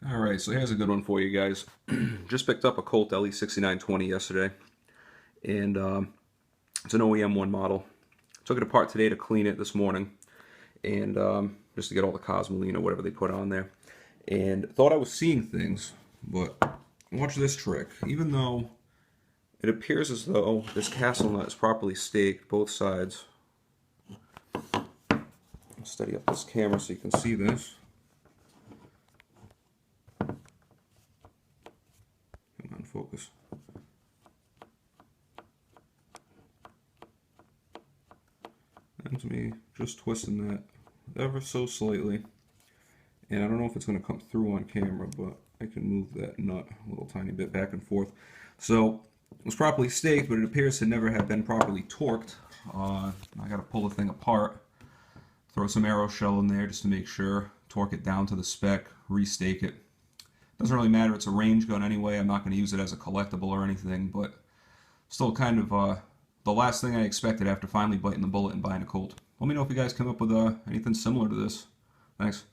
Alright, so here's a good one for you guys. Just picked up a Colt LE6920 yesterday, and it's an OEM one model. Took it apart today to clean it this morning, and just to get all the cosmoline or whatever they put on there. And thought I was seeing things, but watch this trick. Even though it appears as though this castle nut is properly staked, both sides. I'll steady up this camera so you can see this. Focus. That's me just twisting that ever so slightly. And I don't know if it's going to come through on camera, but I can move that nut a little tiny bit back and forth. So it was properly staked, but it appears to never have been properly torqued. I got to pull the thing apart, throw some arrow shell in there just to make sure, torque it down to the spec, restake it. Doesn't really matter, it's a range gun anyway. I'm not going to use it as a collectible or anything, but still kind of the last thing I expected after finally biting the bullet and buying a Colt. Let me know if you guys come up with anything similar to this. Thanks.